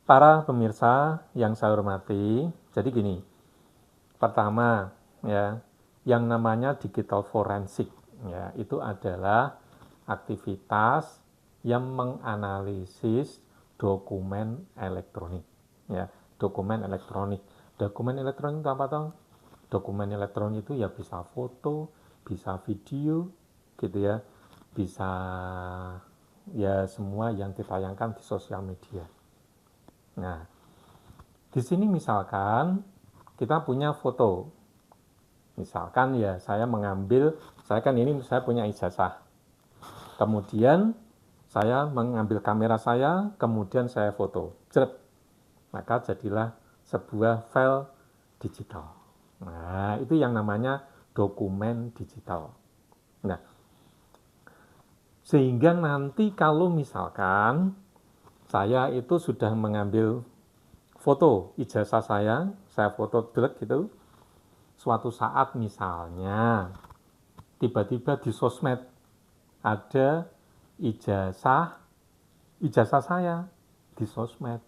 Para pemirsa yang saya hormati, jadi gini, pertama ya, yang namanya digital forensik ya, itu adalah aktivitas yang menganalisis dokumen elektronik ya, dokumen elektronik. Dokumen elektronik itu apa toh? Dokumen elektronik itu ya bisa foto, bisa video gitu ya, bisa ya semua yang ditayangkan di sosial media. Nah, di sini misalkan kita punya foto. Misalkan ya saya mengambil, saya punya ijazah. Kemudian saya mengambil kamera saya, kemudian saya foto. Jrep. Maka jadilah sebuah file digital. Nah, itu yang namanya dokumen digital. Nah, sehingga nanti kalau misalkan saya itu sudah mengambil foto ijazah saya foto delek gitu, suatu saat misalnya tiba-tiba di sosmed ada ijazah ijazah saya di sosmed.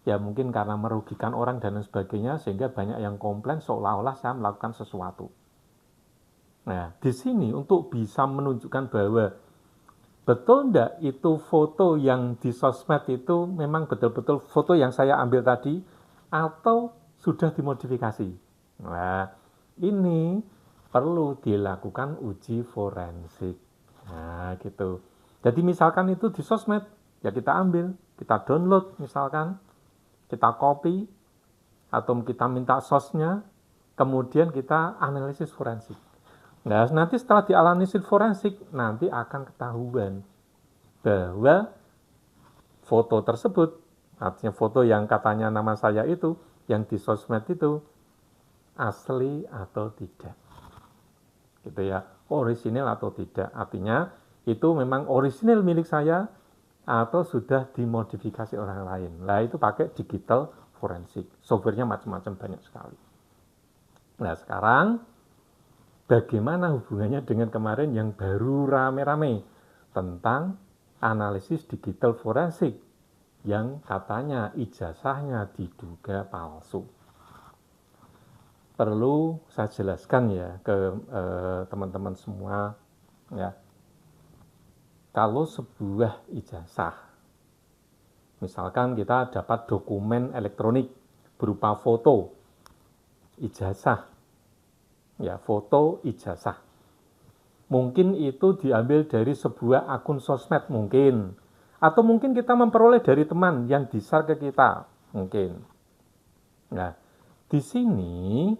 Ya mungkin karena merugikan orang dan sebagainya sehingga banyak yang komplain seolah-olah saya melakukan sesuatu. Nah, di sini untuk bisa menunjukkan bahwa betul enggak itu foto yang di sosmed itu memang betul-betul foto yang saya ambil tadi atau sudah dimodifikasi. Nah, ini perlu dilakukan uji forensik. Nah, gitu. Jadi misalkan itu di sosmed, ya kita ambil, kita download misalkan, kita copy, atau kita minta source-nya, kemudian kita analisis forensik. Nah, nanti setelah dianalisis forensik, nanti akan ketahuan bahwa foto tersebut, artinya foto yang katanya nama saya itu, yang di sosmed itu, asli atau tidak. Gitu ya, orisinil atau tidak. Artinya, itu memang orisinil milik saya, atau sudah dimodifikasi orang lain. Nah, itu pakai digital forensik. Softwarenya macam-macam, banyak sekali. Nah, sekarang bagaimana hubungannya dengan kemarin yang baru rame-rame tentang analisis digital forensik yang katanya ijazahnya diduga palsu. Perlu saya jelaskan ya ke teman-teman semua ya. Kalau sebuah ijazah, misalkan kita dapat dokumen elektronik berupa foto ijazah, ya foto ijazah. Mungkin itu diambil dari sebuah akun sosmed mungkin, atau mungkin kita memperoleh dari teman yang di-share ke kita mungkin. Nah, di sini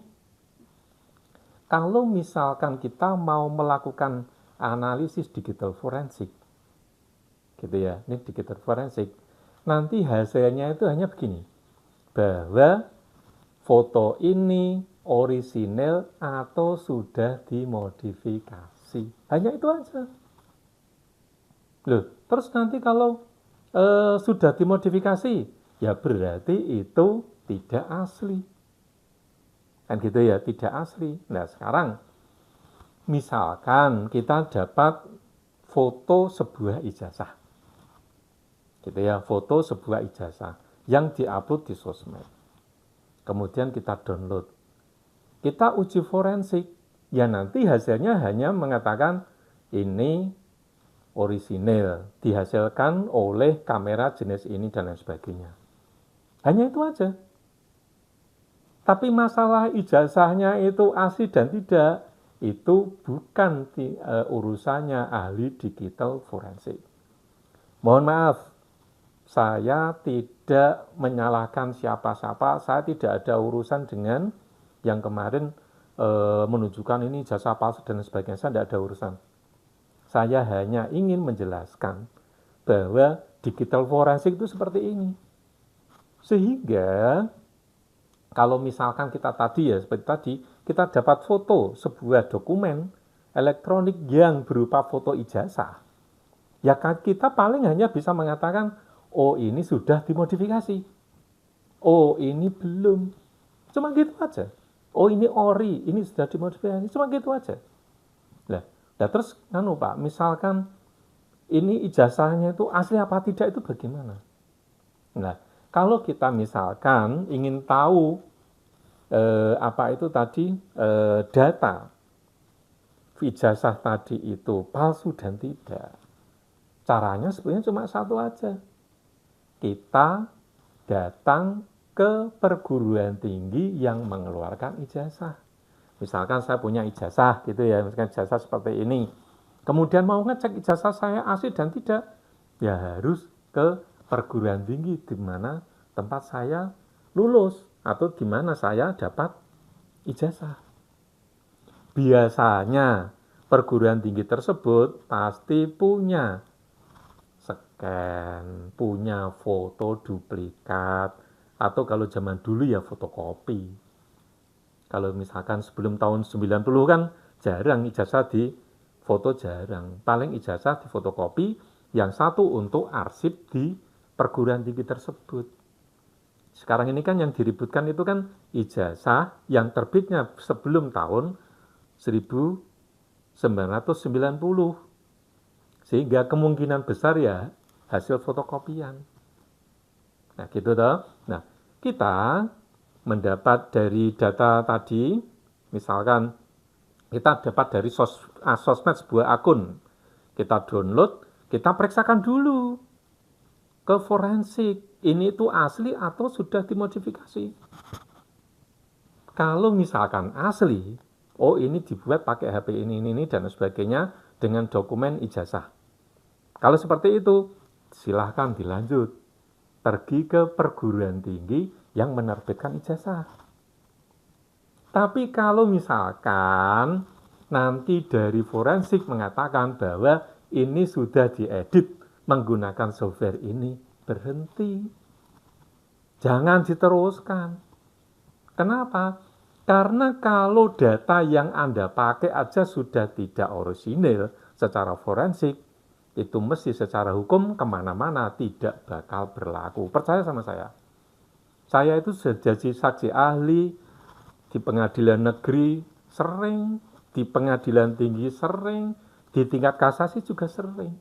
kalau misalkan kita mau melakukan analisis digital forensik, gitu ya, ini digital forensik, nanti hasilnya itu hanya begini, bahwa foto ini orisinil atau sudah dimodifikasi. Hanya itu aja. Loh, terus nanti kalau sudah dimodifikasi, ya berarti itu tidak asli. Kan gitu ya, tidak asli. Nah, sekarang misalkan kita dapat foto sebuah ijazah. Gitu ya, foto sebuah ijazah yang diupload di sosmed. Kemudian kita download. Kita uji forensik. Ya nanti hasilnya hanya mengatakan ini orisinil, dihasilkan oleh kamera jenis ini dan lain sebagainya. Hanya itu aja. Tapi masalah ijazahnya itu asli dan tidak, itu bukan urusannya ahli digital forensik. Mohon maaf, saya tidak menyalahkan siapa-siapa, saya tidak ada urusan dengan yang kemarin menunjukkan ini jasa palsu dan sebagainya, saya tidak ada urusan. Saya hanya ingin menjelaskan bahwa digital forensik itu seperti ini. Sehingga kalau misalkan kita tadi ya, seperti tadi, kita dapat foto sebuah dokumen elektronik yang berupa foto ijazah, ya kita paling hanya bisa mengatakan, oh ini sudah dimodifikasi, oh ini belum, cuma gitu aja. Oh ini ori, ini sudah dimodifikasi, cuma gitu aja. Nah terus Pak, misalkan ini ijazahnya itu asli apa tidak itu bagaimana? Nah, Kalau kita misalkan ingin tahu apa itu tadi data ijazah tadi itu palsu dan tidak, caranya sebenarnya cuma satu aja. Kita datang ke perguruan tinggi yang mengeluarkan ijazah. Misalkan saya punya ijazah gitu ya, misalkan ijazah seperti ini. Kemudian mau ngecek ijazah saya asli dan tidak, ya harus ke perguruan tinggi di mana tempat saya lulus atau di mana saya dapat ijazah. Biasanya perguruan tinggi tersebut pasti punya scan, punya foto duplikat, atau kalau zaman dulu ya fotokopi. Kalau misalkan sebelum tahun 90 kan jarang ijazah di foto, jarang. Paling ijazah di fotokopi, yang satu untuk arsip di perguruan tinggi tersebut. Sekarang ini kan yang diributkan itu kan ijazah yang terbitnya sebelum tahun 1990. Sehingga kemungkinan besar ya hasil fotokopian. Nah gitu toh. Nah kita mendapat dari data tadi, misalkan kita dapat dari sosmed sebuah akun, kita download, kita periksakan dulu ke forensik, ini itu asli atau sudah dimodifikasi. Kalau misalkan asli, oh ini dibuat pakai HP ini dan sebagainya dengan dokumen ijazah. Kalau seperti itu, silahkan dilanjut, pergi ke perguruan tinggi yang menerbitkan ijazah. Tapi kalau misalkan nanti dari forensik mengatakan bahwa ini sudah diedit menggunakan software ini, berhenti. Jangan diteruskan. Kenapa? Karena kalau data yang Anda pakai aja sudah tidak orisinil secara forensik, itu mesti secara hukum kemana-mana tidak bakal berlaku. Percaya sama saya. Saya itu jadi saksi ahli di pengadilan negeri sering, di pengadilan tinggi sering, di tingkat kasasi juga sering.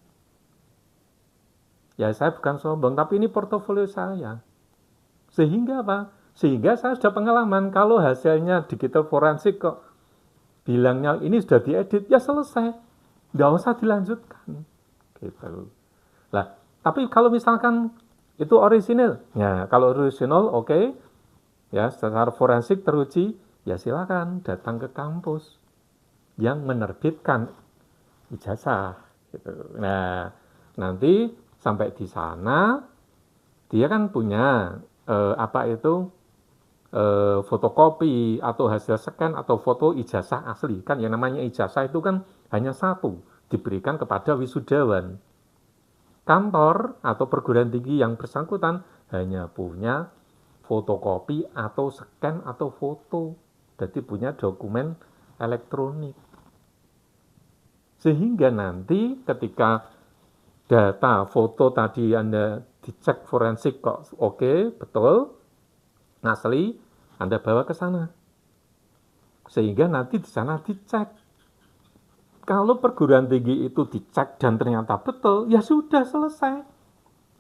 Ya saya bukan sombong, tapi ini portofolio saya. Sehingga apa? Sehingga saya sudah pengalaman, kalau hasilnya digital forensik kok bilangnya ini sudah diedit, ya selesai. Nggak usah dilanjutkan. Gitu. Lah, tapi kalau misalkan itu orisinil, ya kalau orisinal oke, ya secara forensik teruji, ya silakan datang ke kampus yang menerbitkan ijazah. Gitu. Nah, nanti sampai di sana dia kan punya fotokopi atau hasil scan atau foto ijazah asli. Kan yang namanya ijazah itu kan hanya satu, diberikan kepada wisudawan. Kantor atau perguruan tinggi yang bersangkutan hanya punya fotokopi atau scan atau foto. Jadi punya dokumen elektronik. Sehingga nanti ketika data foto tadi Anda dicek forensik kok oke, betul, asli, Anda bawa ke sana. Sehingga nanti di sana dicek. Kalau perguruan tinggi itu dicek dan ternyata betul, ya sudah selesai.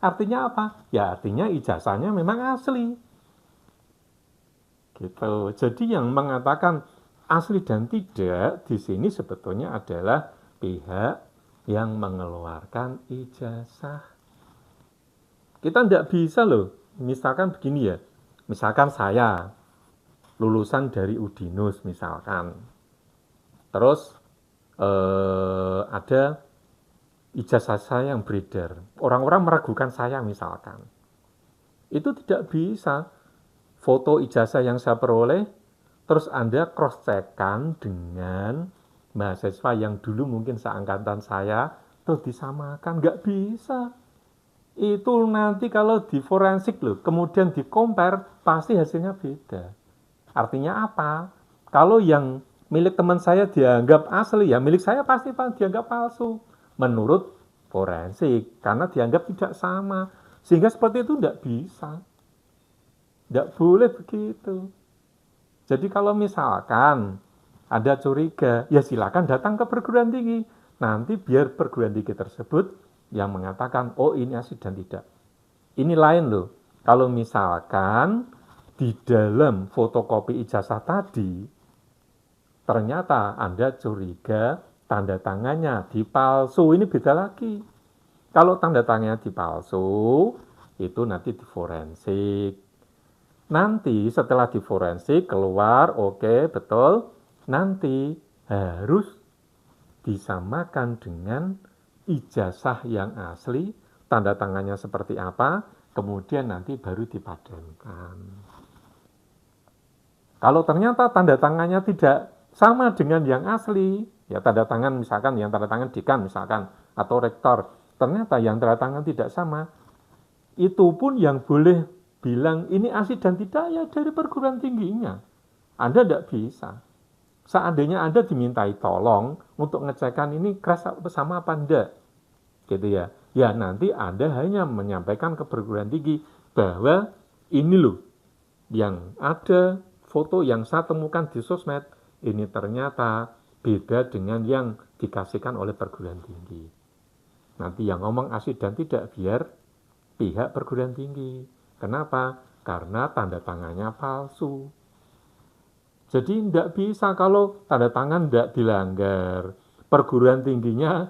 Artinya apa? Ya artinya ijazahnya memang asli. Gitu. Jadi yang mengatakan asli dan tidak di sini sebetulnya adalah pihak yang mengeluarkan ijazah. Kita tidak bisa loh, misalkan begini ya, misalkan saya lulusan dari Udinus misalkan, terus ada ijazah saya yang beredar, orang-orang meragukan saya misalkan, itu tidak bisa. Foto ijazah yang saya peroleh, terus Anda cross-check-kan dengan mahasiswa yang dulu mungkin seangkatan saya, terus disamakan, nggak bisa. Itu nanti kalau di forensik loh, kemudian di compare, pasti hasilnya beda. Artinya apa? Kalau yang milik teman saya dianggap asli, ya milik saya pasti dianggap palsu. Menurut forensik, karena dianggap tidak sama. Sehingga seperti itu tidak bisa. Tidak boleh begitu. Jadi kalau misalkan ada curiga, ya silakan datang ke perguruan tinggi. Nanti biar perguruan tinggi tersebut yang mengatakan, oh ini asli dan tidak. Ini lain loh. Kalau misalkan di dalam fotokopi ijazah tadi, ternyata Anda curiga tanda tangannya dipalsu, ini beda lagi. Kalau tanda tangannya dipalsu, itu nanti diforensik. Nanti setelah diforensik keluar, oke, betul, nanti harus disamakan dengan ijazah yang asli, tanda tangannya seperti apa, kemudian nanti baru dipadankan. Kalau ternyata tanda tangannya tidak sama dengan yang asli, ya tanda tangan misalkan yang tanda tangan dekan misalkan, atau rektor, ternyata yang tanda tangan tidak sama, itu pun yang boleh bilang ini asli dan tidak ya dari perguruan tingginya. Anda tidak bisa. Seandainya Anda dimintai tolong untuk ngecekkan ini keras sama apa enggak, gitu ya. Ya nanti Anda hanya menyampaikan ke perguruan tinggi bahwa ini loh yang ada foto yang saya temukan di sosmed, ini ternyata beda dengan yang dikasihkan oleh perguruan tinggi. Nanti yang ngomong asli dan tidak biar pihak perguruan tinggi. Kenapa? Karena tanda tangannya palsu. Jadi tidak bisa kalau tanda tangan tidak dilanggar. Perguruan tingginya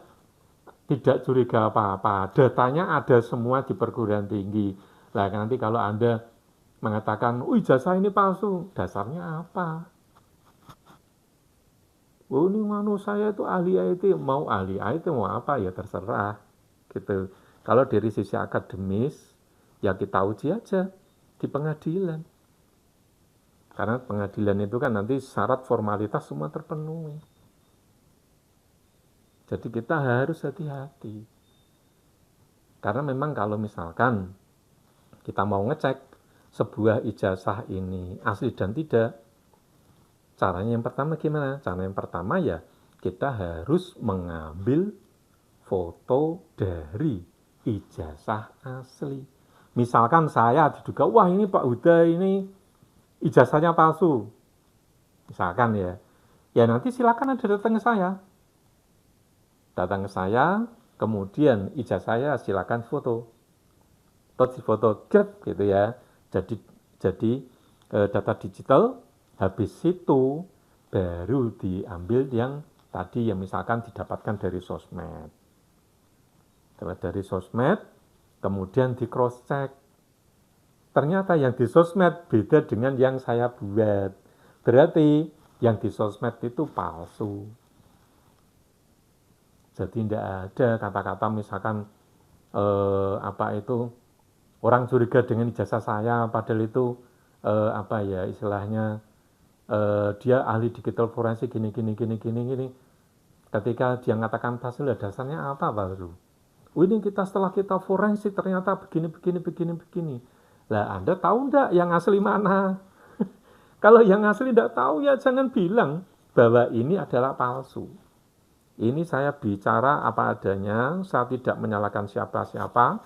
tidak curiga apa-apa. Datanya ada semua di perguruan tinggi. Nah nanti kalau Anda mengatakan, ijazah ini palsu, dasarnya apa? Oh ini manu saya itu ahli IT, mau ahli IT mau apa ya terserah. Gitu. Kalau dari sisi akademis, ya kita uji aja di pengadilan. Karena pengadilan itu kan nanti syarat formalitas semua terpenuhi. Jadi kita harus hati-hati. Karena memang kalau misalkan kita mau ngecek sebuah ijazah ini asli dan tidak, caranya yang pertama gimana? Cara yang pertama ya kita harus mengambil foto dari ijazah asli. Misalkan saya diduga, wah ini Pak Huda ini ijazahnya palsu, misalkan ya, ya nanti silakan Anda datang ke saya, kemudian ijazah saya silakan foto, gitu ya, jadi data digital, habis itu baru diambil yang tadi yang misalkan didapatkan dari sosmed, kemudian di cross check. Ternyata yang di sosmed beda dengan yang saya buat. Berarti yang di sosmed itu palsu. Jadi tidak ada kata-kata misalkan orang curiga dengan ijazah saya padahal itu istilahnya dia ahli digital forensik gini. Ketika dia mengatakan palsu, dasarnya apa baru? Ini setelah kita forensik ternyata begini. Lah Anda tahu enggak yang asli mana? Kalau yang asli enggak tahu ya jangan bilang bahwa ini adalah palsu. Ini saya bicara apa adanya, saya tidak menyalahkan siapa-siapa,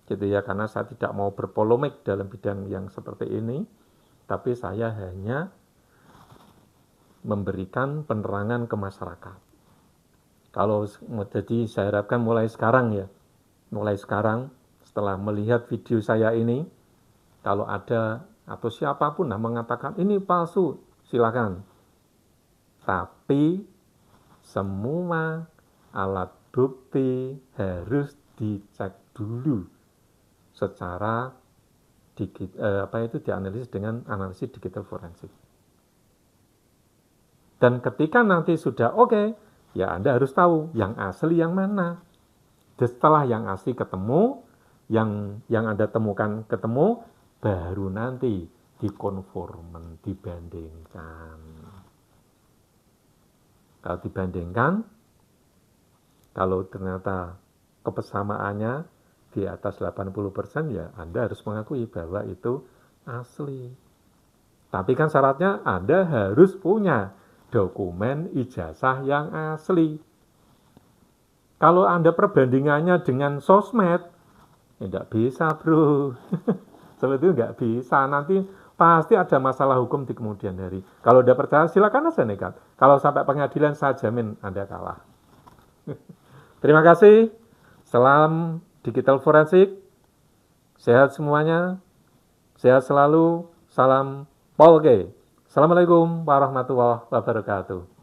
gitu ya, karena saya tidak mau berpolemik dalam bidang yang seperti ini, tapi saya hanya memberikan penerangan ke masyarakat. Jadi saya harapkan mulai sekarang setelah melihat video saya ini, kalau ada atau siapapun mengatakan ini palsu, silakan. Tapi semua alat bukti harus dicek dulu secara dianalisis dengan analisis digital forensik. Dan ketika nanti sudah oke, ya Anda harus tahu yang asli yang mana. Dan setelah yang asli ketemu, yang Anda temukan ketemu, baru nanti dikonformen, dibandingkan. Kalau dibandingkan, kalau ternyata kebersamaannya di atas 80%, ya Anda harus mengakui bahwa itu asli. Tapi kan syaratnya Anda harus punya dokumen ijazah yang asli. Kalau Anda perbandingannya dengan sosmed, tidak bisa bro. Seperti itu nggak bisa. Nanti pasti ada masalah hukum di kemudian hari. Kalau Anda percaya silakan aja nekat. Kalau sampai pengadilan saya jamin Anda kalah. Terima kasih. Salam digital forensik. Sehat semuanya, sehat selalu, salam Polke. Assalamualaikum warahmatullahi wabarakatuh.